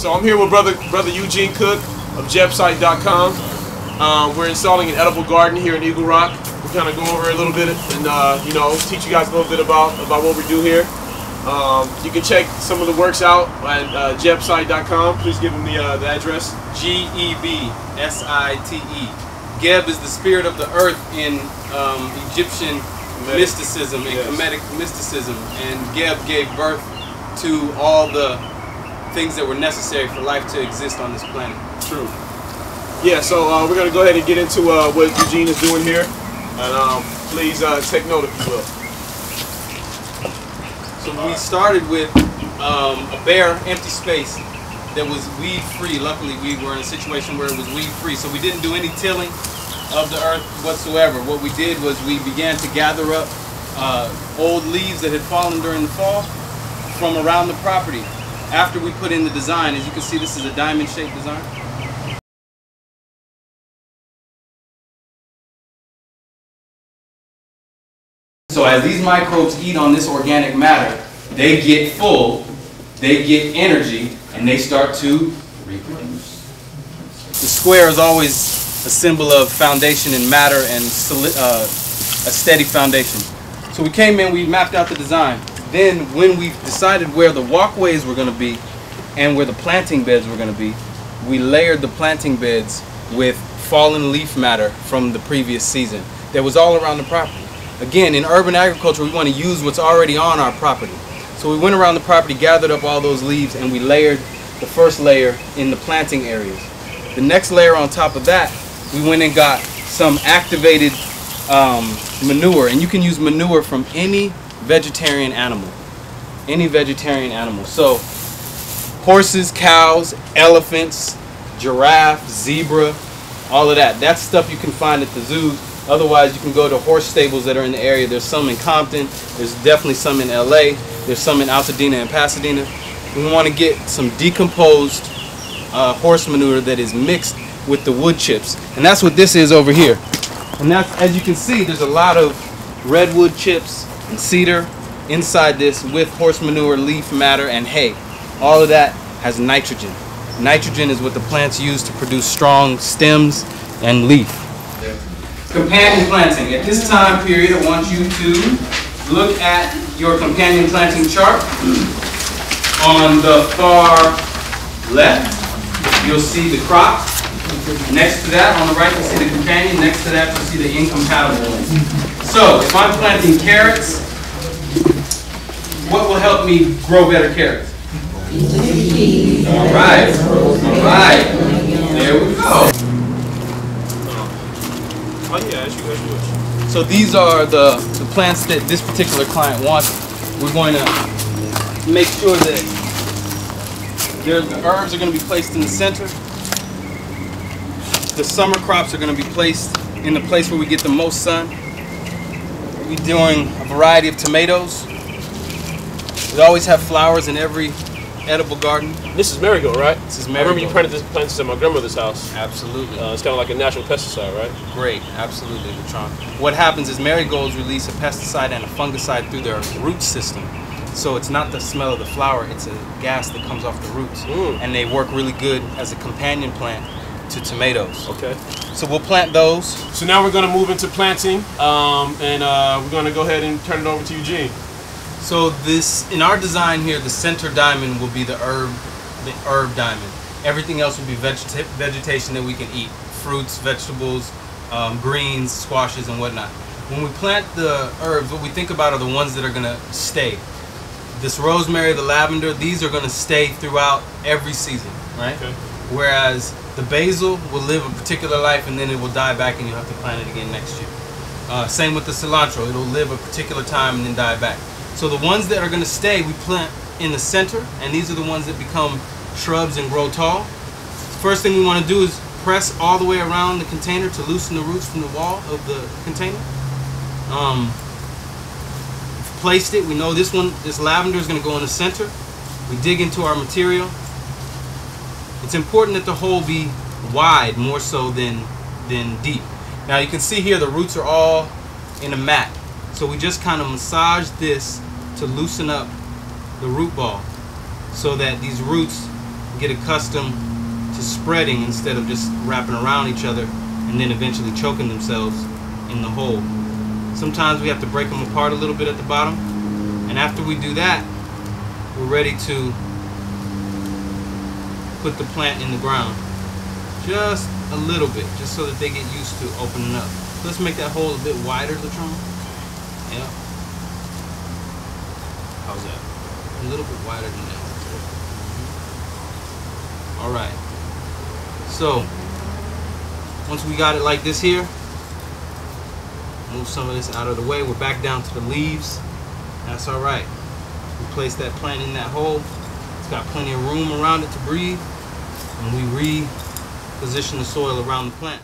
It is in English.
So I'm here with brother Eugene Cook of GebSite.com. We're installing an edible garden here in Eagle Rock. We'll kind of go over a little bit and you know, teach you guys a little bit about what we do here. You can check some of the works out at GebSite.com. Please give them the address. G-E-B-S-I-T-E. Geb is the spirit of the earth in Egyptian mysticism and Kemetic mysticism, and Geb gave birth to all the things that were necessary for life to exist on this planet. True. Yeah, so we're going to go ahead and get into what Eugene is doing here, and please take note if you will. So we started with a bare, empty space that was weed-free. Luckily, we were in a situation where it was weed-free, so we didn't do any tilling of the earth whatsoever. What we did was we began to gather up old leaves that had fallen during the fall from around the property. After we put in the design, as you can see, this is a diamond-shaped design. So as these microbes eat on this organic matter, they get full, they get energy, and they start to reproduce. The square is always a symbol of foundation and matter and a steady foundation. So we came in, we mapped out the design. Then when we decided where the walkways were going to be and where the planting beds were going to be, we layered the planting beds with fallen leaf matter from the previous season that was all around the property. Again, in urban agriculture, we want to use what's already on our property. So we went around the property, gathered up all those leaves, and we layered the first layer in the planting areas. The next layer on top of that, we went and got some activated manure, and you can use manure from any vegetarian animal. Any vegetarian animal. So horses, cows, elephants, giraffe, zebra, all of that. That's stuff you can find at the zoo. Otherwise, you can go to horse stables that are in the area. There's some in Compton. There's definitely some in LA. There's some in Altadena and Pasadena. We want to get some decomposed horse manure that is mixed with the wood chips, and that's what this is over here. And that's, as you can see, there's a lot of redwood chips and cedar inside this with horse manure, leaf matter, and hay. All of that has nitrogen. Nitrogen is what the plants use to produce strong stems and leaf. Companion planting. At this time period, I want you to look at your companion planting chart. On the far left, you'll see the crop. Next to that, on the right, you'll see the companion. Next to that, you'll see the incompatible ones. So, if I'm planting carrots, what will help me grow better carrots? All right. All right. There we go. Oh yeah, as you wish. So these are the plants that this particular client wants. We're going to make sure that the herbs are going to be placed in the center. The summer crops are going to be placed in the place where we get the most sun. We're doing a variety of tomatoes. We always have flowers in every edible garden. This is marigold, right? This is marigold. I remember you planted this plant at my grandmother's house. Absolutely. It's kind of like a natural pesticide, right? Great, absolutely, latronh. What happens is marigolds release a pesticide and a fungicide through their root system. So it's not the smell of the flower, it's a gas that comes off the roots. And they work really good as a companion plant to tomatoes. Okay. So we'll plant those. So now we're going to move into planting, and we're going to go ahead and turn it over to Eugene. So this, in our design here, the center diamond will be the herb diamond. Everything else will be vegetation that we can eat. Fruits, vegetables, greens, squashes, and whatnot. When we plant the herbs, what we think about are the ones that are going to stay. This rosemary, the lavender, these are going to stay throughout every season, right? Okay. Whereas the basil will live a particular life and then it will die back and you'll have to plant it again next year. Same with the cilantro. It'll live a particular time and then die back. So the ones that are going to stay, we plant in the center, and these are the ones that become shrubs and grow tall. First thing we want to do is press all the way around the container to loosen the roots from the wall of the container. Placed it. We know this lavender is going to go in the center. We dig into our material. It's important that the hole be wide more so than deep. Now you can see here the roots are all in a mat. So we just kind of massage this to loosen up the root ball so that these roots get accustomed to spreading instead of just wrapping around each other and then eventually choking themselves in the hole. Sometimes we have to break them apart a little bit at the bottom, and after we do that, we're ready to put the plant in the ground. Just a little bit, just so that they get used to opening up. Let's make that hole a bit wider, latronh. Yeah. How's that? A little bit wider than that. Alright. So, once we got it like this here, move some of this out of the way. We're back down to the leaves. That's alright. We place that plant in that hole. It's got plenty of room around it to breathe. And we reposition the soil around the plant.